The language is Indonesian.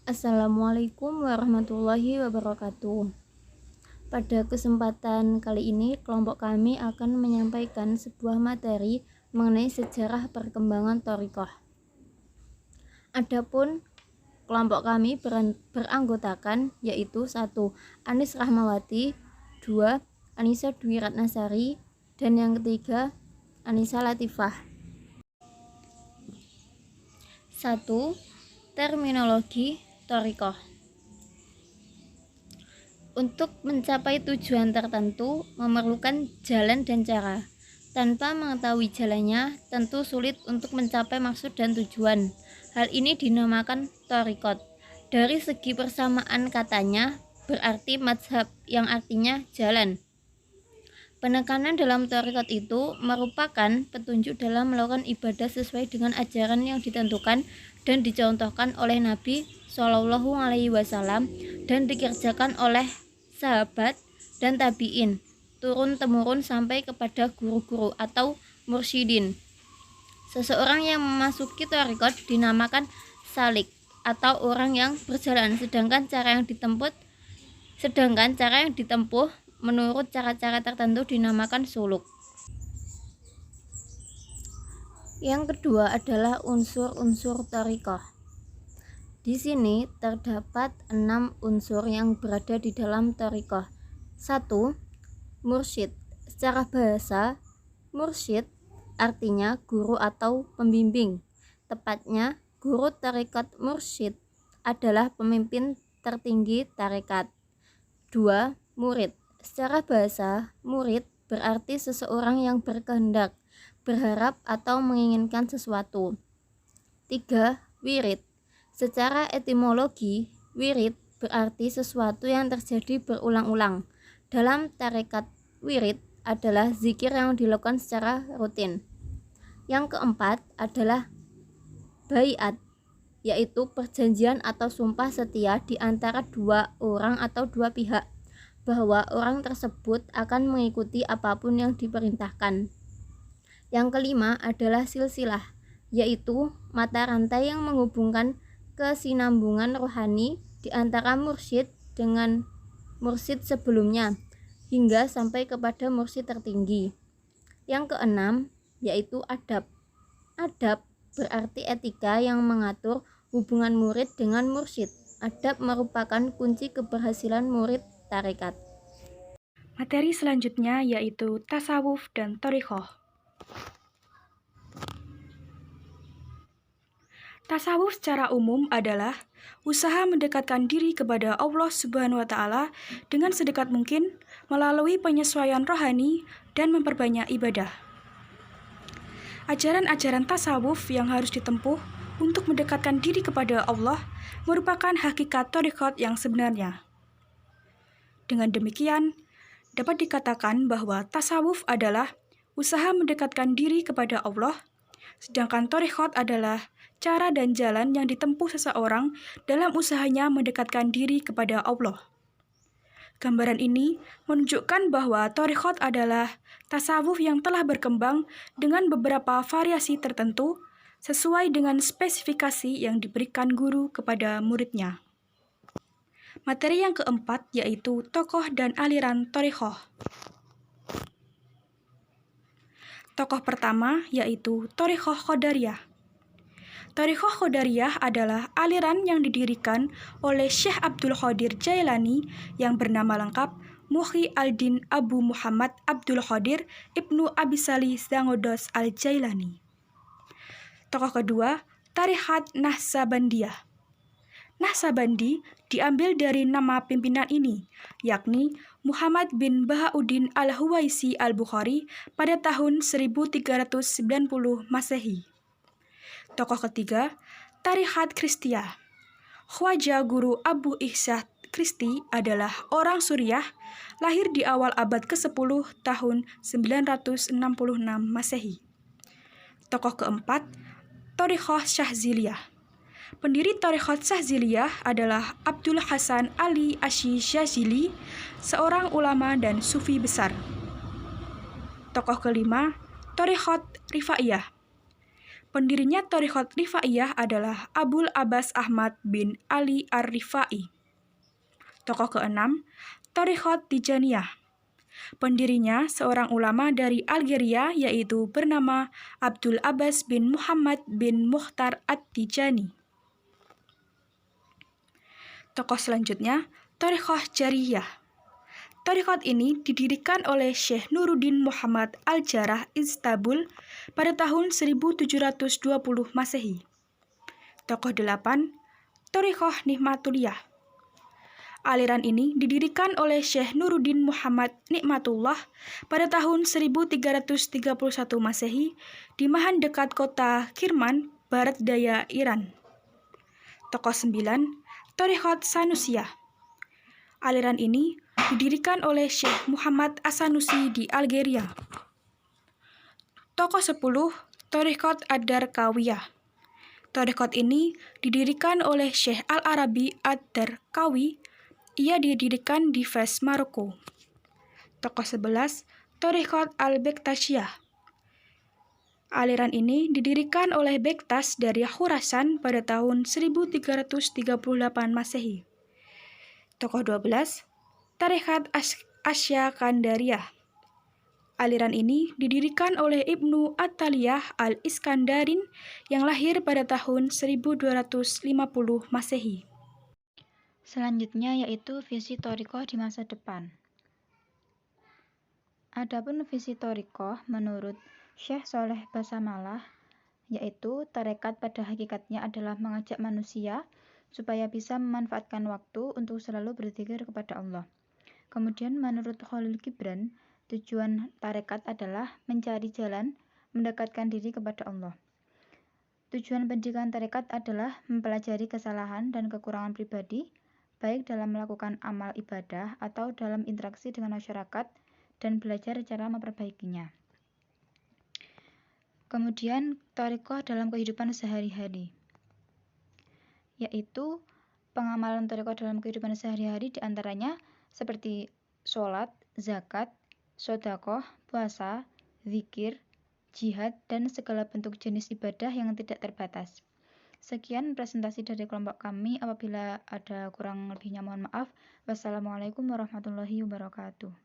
Assalamualaikum warahmatullahi wabarakatuh. Pada kesempatan kali ini, kelompok kami akan menyampaikan sebuah materi mengenai sejarah perkembangan thariqah. Adapun kelompok kami beranggotakan yaitu 1. Anis Rahmawati, 2. Anissa Dwi Ratnasari, dan yang ketiga Anissa Latifah. 1. Terminologi thariqah. Untuk mencapai tujuan tertentu memerlukan jalan dan cara. Tanpa mengetahui jalannya, tentu sulit untuk mencapai maksud dan tujuan. Hal ini dinamakan thariqat. Dari segi persamaan katanya, berarti mazhab yang artinya jalan. Penekanan dalam thariqat itu merupakan petunjuk dalam melakukan ibadah sesuai dengan ajaran yang ditentukan dan dicontohkan oleh Nabi Shallallahu Alaihi Wasallam dan dikerjakan oleh sahabat dan tabiin turun temurun sampai kepada guru-guru atau mursyidin. Seseorang yang memasuki thariqat dinamakan salik atau orang yang berjalan, sedangkan cara yang ditempuh menurut cara-cara tertentu dinamakan suluk. Yang kedua adalah unsur-unsur thariqah. Di sini terdapat 6 unsur yang berada di dalam thariqah. 1. Mursyid. Secara bahasa, mursyid artinya guru atau pembimbing. Tepatnya, guru thariqat mursyid adalah pemimpin tertinggi tarekat. 2. Murid. Secara bahasa, murid berarti seseorang yang berkehendak, berharap atau menginginkan sesuatu. 3. Wirid. Secara etimologi, wirid berarti sesuatu yang terjadi berulang-ulang. Dalam tarekat, wirid adalah zikir yang dilakukan secara rutin. Yang keempat adalah baiat, yaitu perjanjian atau sumpah setia di antara dua orang atau dua pihak bahwa orang tersebut akan mengikuti apapun yang diperintahkan. Yang kelima adalah silsilah, yaitu mata rantai yang menghubungkan kesinambungan rohani di antara mursyid dengan mursyid sebelumnya hingga sampai kepada mursyid tertinggi. Yang keenam yaitu adab. Adab berarti etika yang mengatur hubungan murid dengan mursyid. Adab merupakan kunci keberhasilan murid tarekat. Materi selanjutnya yaitu tasawuf dan thariqah. Tasawuf secara umum adalah usaha mendekatkan diri kepada Allah Subhanahu wa Ta'ala dengan sedekat mungkin melalui penyesuaian rohani dan memperbanyak ibadah. Ajaran-ajaran tasawuf yang harus ditempuh untuk mendekatkan diri kepada Allah merupakan hakikat thariqat yang sebenarnya. Dengan demikian, dapat dikatakan bahwa tasawuf adalah usaha mendekatkan diri kepada Allah, sedangkan thariqat adalah cara dan jalan yang ditempuh seseorang dalam usahanya mendekatkan diri kepada Allah. Gambaran ini menunjukkan bahwa thariqat adalah tasawuf yang telah berkembang dengan beberapa variasi tertentu sesuai dengan spesifikasi yang diberikan guru kepada muridnya. Materi yang keempat yaitu tokoh dan aliran thariqah. Tokoh pertama yaitu thariqah Qadariyah. Thariqah Qadariyah adalah aliran yang didirikan oleh Syekh Abdul Qadir Jailani yang bernama lengkap Muhyi al-Din Abu Muhammad Abdul Qadir Ibnu Abisali Zangodos al-Jailani. Tokoh kedua, Tariqat Naqsabandiyah. Naqsabandi diambil dari nama pimpinan ini, yakni Muhammad bin Bahauddin al-Huwaisi al-Bukhari pada tahun 1390 Masehi. Tokoh ketiga, Tariqat Kristiyah. Khwaja Guru Abu Ihsan Kristi adalah orang Suriah, lahir di awal abad ke-10 tahun 966 Masehi. Tokoh keempat, Thariqah Syadziliyah. Pendiri Thariqat Syadziliyah adalah Abdul Hasan Ali Asy-Syadzili, seorang ulama dan sufi besar. Tokoh kelima, Thariqat Rifaiyah. Pendirinya Thariqat Rifaiyah adalah Abul Abbas Ahmad bin Ali Ar-Rifai. Tokoh keenam, Thariqat Tijaniyah. Pendirinya seorang ulama dari Algeria yaitu bernama Abdul Abbas bin Muhammad bin Mukhtar At-Tijani. Tokoh selanjutnya, Thariqah Jariyah. Thariqat ini didirikan oleh Syekh Nuruddin Muhammad Al-Jarrah Istanbul pada tahun 1720 Masehi. Tokoh 8, Thariqah Nikmatullah. Aliran ini didirikan oleh Syekh Nuruddin Muhammad Nikmatullah pada tahun 1331 Masehi di Mahan dekat kota Kirman, barat daya Iran. Tokoh 9, Thariqat Sanusiyah. Aliran ini didirikan oleh Syekh Muhammad As-Sanusi di Algeria. Tokoh 10, Thariqat Ad-Darqawiyah. Thariqat ini didirikan oleh Syekh Al-Arabi Ad-Darqawi. Ia didirikan di Fes, Maroko. Tokoh 11, Thariqat Al-Bektasiyah. Aliran ini didirikan oleh Bektas dari Khurasan pada tahun 1338 Masehi. Tokoh 12, Thariqat Asyakandariyah. Aliran ini didirikan oleh Ibnu At-Taliyah Al-Iskandarin yang lahir pada tahun 1250 Masehi. Selanjutnya yaitu visi thariqah di masa depan. Adapun visi thariqah menurut Syekh Sholeh Basamalah yaitu tarekat pada hakikatnya adalah mengajak manusia supaya bisa memanfaatkan waktu untuk selalu berzikir kepada Allah. Kemudian menurut Khalil Gibran, tujuan tarekat adalah mencari jalan mendekatkan diri kepada Allah. Tujuan pendidikan tarekat adalah mempelajari kesalahan dan kekurangan pribadi baik dalam melakukan amal ibadah atau dalam interaksi dengan masyarakat dan belajar cara memperbaikinya. Kemudian thariqah dalam kehidupan sehari-hari, yaitu pengamalan thariqah dalam kehidupan sehari-hari diantaranya seperti sholat, zakat, sedekah, puasa, zikir, jihad, dan segala bentuk jenis ibadah yang tidak terbatas. Sekian presentasi dari kelompok kami. Apabila ada kurang lebihnya mohon maaf. Wassalamualaikum warahmatullahi wabarakatuh.